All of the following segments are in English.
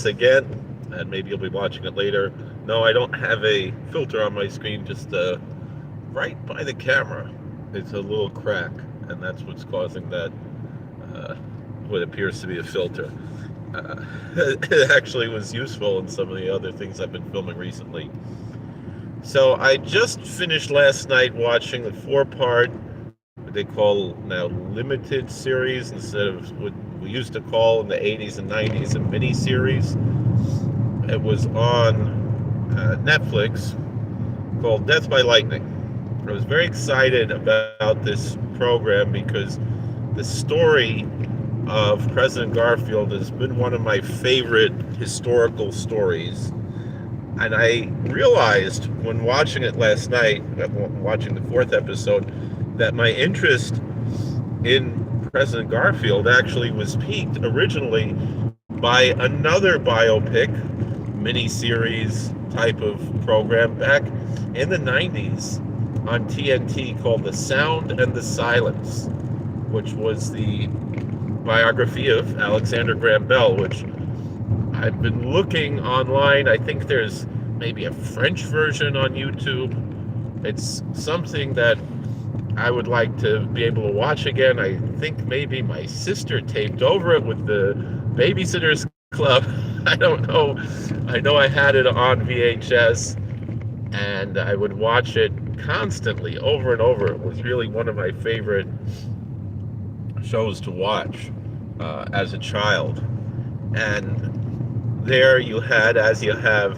again, and maybe you'll be watching it later. No, I don't have a filter on my screen, just right by the camera. It's a little crack, and that's what's causing that, uh, what appears to be a filter. It actually was useful in some of the other things I've been filming recently. So I just finished last night watching the four-part, what they call now limited series instead of what we used to call in the 80s and 90s a mini series. It was on Netflix called Death by Lightning. I was very excited about this program because the story of President Garfield has been one of my favorite historical stories. And I realized when watching it last night, watching the fourth episode, that my interest in President Garfield actually was piqued originally by another biopic, miniseries type of program back in the 90s on TNT called The Sound and the Silence, which was the biography of Alexander Graham Bell, which I've been looking online. I think there's maybe a French version on YouTube. It's something that I would like to be able to watch again. I think maybe my sister taped over it with the Babysitters Club. I don't know. I know I had it on VHS, and I would watch it constantly, over and over. It was really one of my favorite shows to watch as a child. And there you had, as you have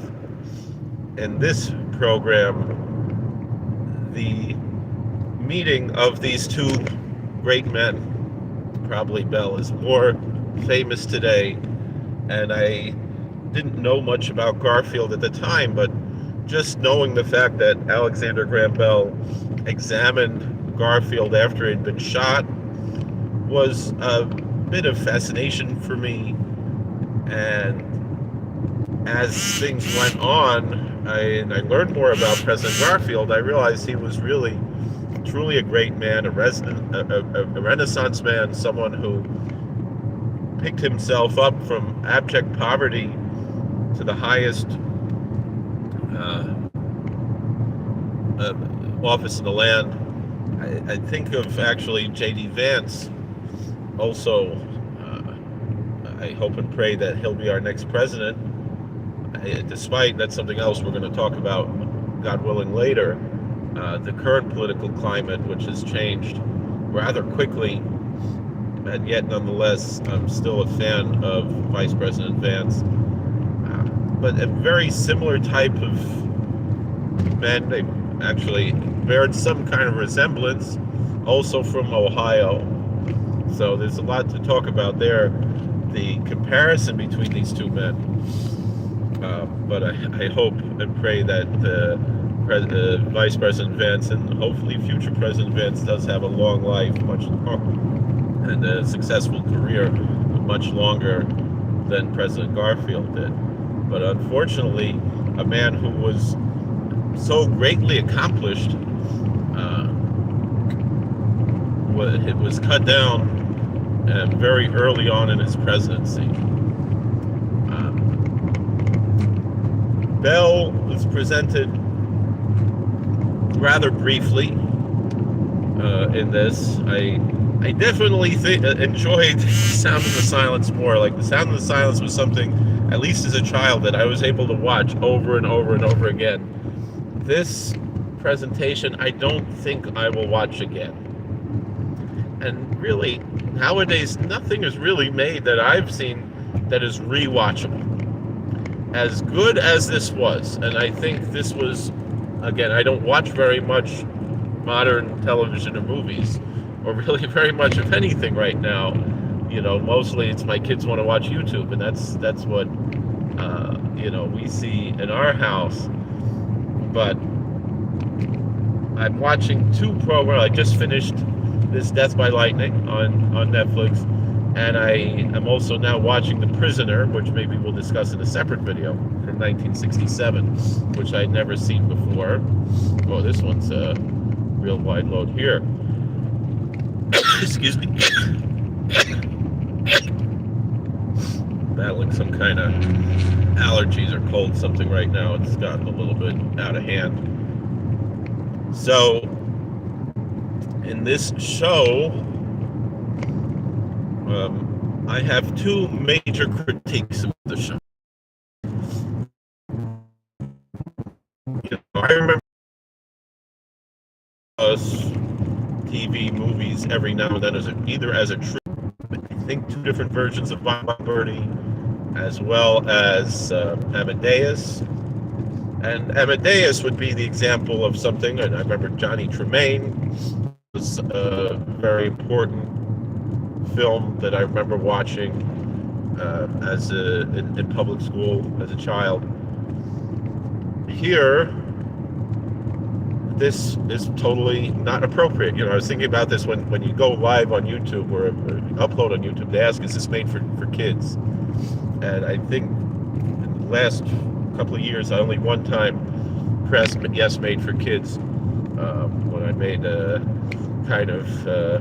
in this program, the meeting of these two great men. Probably Bell is more famous today, and I didn't know much about Garfield at the time, but just knowing the fact that Alexander Graham Bell examined Garfield after he'd been shot was a bit of fascination for me. And as things went on, and I learned more about President Garfield, I realized he was really, truly a great man, a Renaissance man, someone who picked himself up from abject poverty to the highest office in the land. I think of actually J.D. Vance. Also, I hope and pray that he'll be our next president. Despite, that's something else we're going to talk about, God willing, later. The current political climate, which has changed rather quickly, and yet nonetheless, I'm still a fan of Vice President Vance. But a very similar type of men. They actually bared some kind of resemblance, also from Ohio. So there's a lot to talk about there, the comparison between these two men. But I hope and pray that Vice President Vance and hopefully future President Vance does have a long life, much longer, and a successful career, much longer than President Garfield did. But unfortunately, a man who was so greatly accomplished, it was cut down very early on in his presidency. Bell was presented rather briefly in this. I definitely enjoyed The Sound of the Silence more. Like, The Sound of the Silence was something, at least as a child, that I was able to watch over and over and over again. This presentation, I don't think I will watch again. And really, nowadays, nothing is really made that I've seen that is rewatchable. As good as this was, and I think this was, again, I don't watch very much modern television or movies, or really very much of anything right now. You know, mostly it's my kids want to watch YouTube, and that's what we see in our house. But I'm watching two programs. I just finished this Death by Lightning on Netflix, and I am also now watching The Prisoner, which maybe we'll discuss in a separate video, from 1967, which I'd never seen before. Oh, this one's a real wide load here. Excuse me. battling some kind of allergies or cold, something right now. It's gotten a little bit out of hand. So, in this show, I have two major critiques of the show. I remember us TV movies every now and then either as a treat. I think two different versions of Bye Bye Birdie, as well as Amadeus. And Amadeus would be the example of something, and I remember Johnny Tremaine was a very important film that I remember watching in public school as a child. Here, this is totally not appropriate. I was thinking about this when you go live on YouTube or upload on YouTube, they ask, is this made for kids? And I think in the last couple of years, I only one time pressed yes, made for kids, when I made a kind of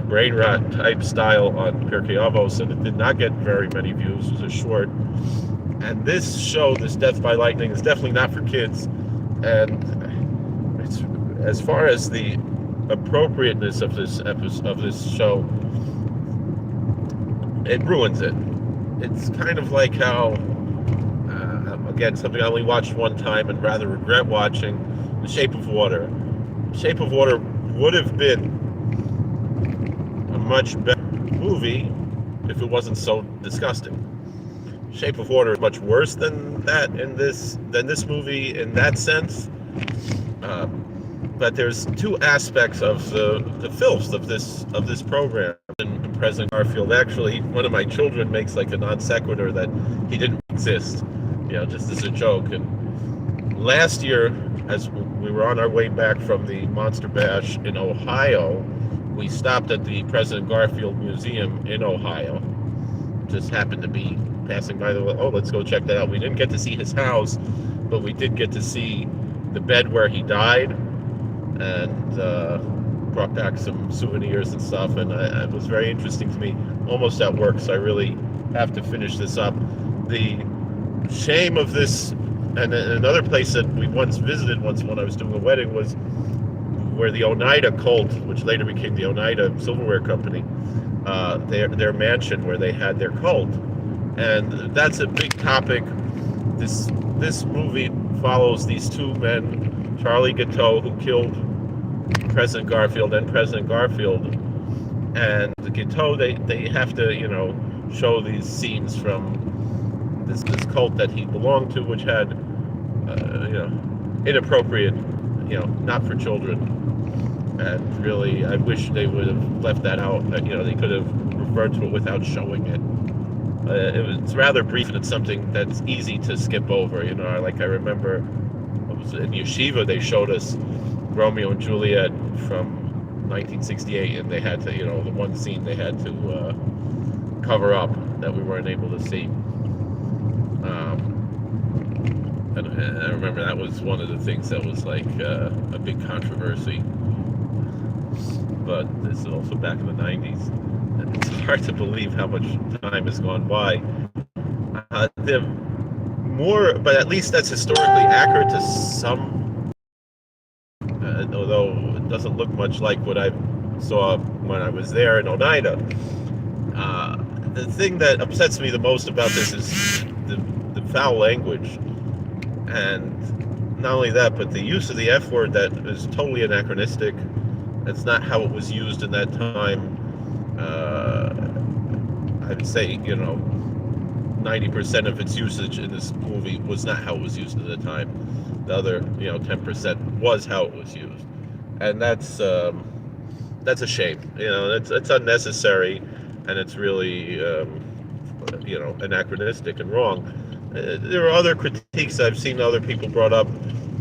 brain rot type style on Pirkei Avos, and it did not get very many views. It was a short. And this show, this Death by Lightning, is definitely not for kids. And it's, as far as the appropriateness of this show, it ruins it. It's kind of like how, again, something I only watched one time and rather regret watching, The Shape of Water. Shape of Water would have been a much better movie if it wasn't so disgusting. Shape of Water is much worse than this movie in that sense. But there's two aspects of the filth of this program. And President Garfield, actually, one of my children makes like a non sequitur that he didn't exist, just as a joke. And last year, as we were on our way back from the Monster Bash in Ohio, we stopped at the President Garfield Museum in Ohio. Just happened to be passing by let's go check that out. We didn't get to see his house, but we did get to see the bed where he died, and brought back some souvenirs and stuff, and it was very interesting to me. Almost at work, so I really have to finish this up. The shame of this, and another place that we once visited when I was doing a wedding, was where the Oneida cult, which later became the Oneida Silverware Company, their mansion where they had their cult. And that's a big topic. This movie follows these two men, Charlie Guiteau, who killed President Garfield, and President Garfield. And the Guiteau, they have to, show these scenes from this cult that he belonged to, which had, inappropriate, not for children. And really, I wish they would have left that out. They could have referred to it without showing it. It's rather brief, and it's something that's easy to skip over. I remember in Yeshiva, they showed us Romeo and Juliet from 1968, and they had to, the one scene they had to cover up that we weren't able to see. And I remember that was one of the things that was like a big controversy. But this is also back in the 90s. And it's hard to believe how much time has gone by. But at least that's historically accurate to some, although it doesn't look much like what I saw when I was there in Oneida. The thing that upsets me the most about this is the foul language. And not only that, but the use of the F word that is totally anachronistic. That's not how it was used in that time. I'd say, 90% of its usage in this movie was not how it was used at the time. The other, 10% was how it was used. And that's a shame. It's unnecessary, and it's really, anachronistic and wrong. There are other critiques I've seen other people brought up.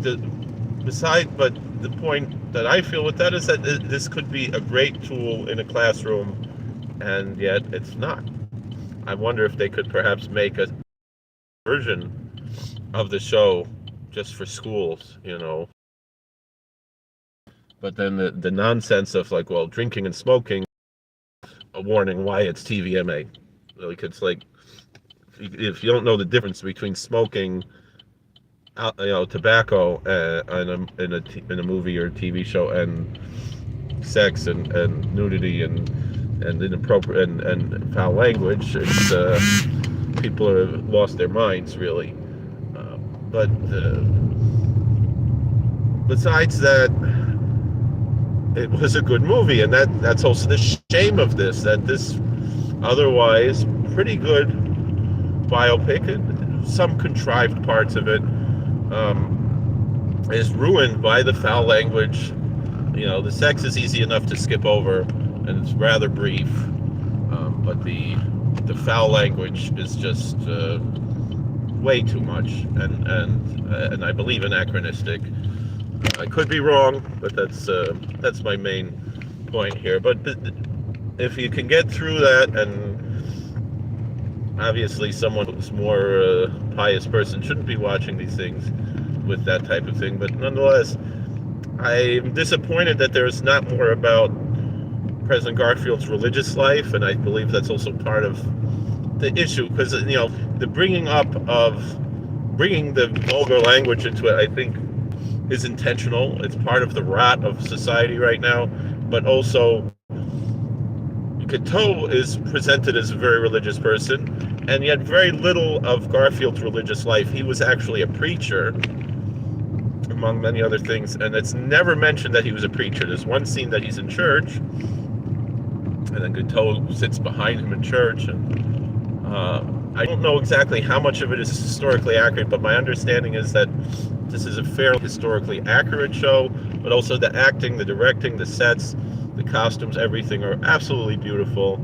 But the point that I feel with that is that this could be a great tool in a classroom, and yet it's not. I wonder if they could perhaps make a version of the show just for schools, But then the nonsense of drinking and smoking, a warning why it's TVMA. It's like if you don't know the difference between smoking, tobacco in a movie or a TV show, and sex and nudity and inappropriate and foul language, it's people have lost their minds, really. But besides that, it was a good movie, and that's also the shame of this, that this otherwise pretty good biopic, and some contrived parts of it, is ruined by the foul language. The sex is easy enough to skip over, and it's rather brief, but the foul language is just way too much, and I believe anachronistic. I could be wrong, but that's my main point here. But if you can get through that, and obviously someone who's more pious person shouldn't be watching these things with that type of thing, but nonetheless, I'm disappointed that there's not more about President Garfield's religious life, and I believe that's also part of the issue, because the bringing the vulgar language into it, I think, is intentional. It's part of the rot of society right now, but also Cateau is presented as a very religious person, and yet very little of Garfield's religious life. He was actually a preacher, among many other things, and it's never mentioned that he was a preacher. There's one scene that he's in church, and then Cateau sits behind him in church, and I don't know exactly how much of it is historically accurate, but my understanding is that this is a fairly historically accurate show, but also the acting, the directing, the sets, the costumes, everything are absolutely beautiful,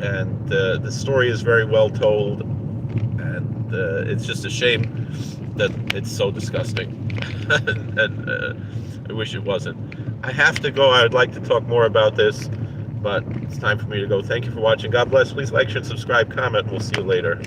and the story is very well told, and it's just a shame that it's so disgusting, and I wish it wasn't. I have to go. I would like to talk more about this, but it's time for me to go. Thank you for watching. God bless. Please like, share, and subscribe, comment. We'll see you later.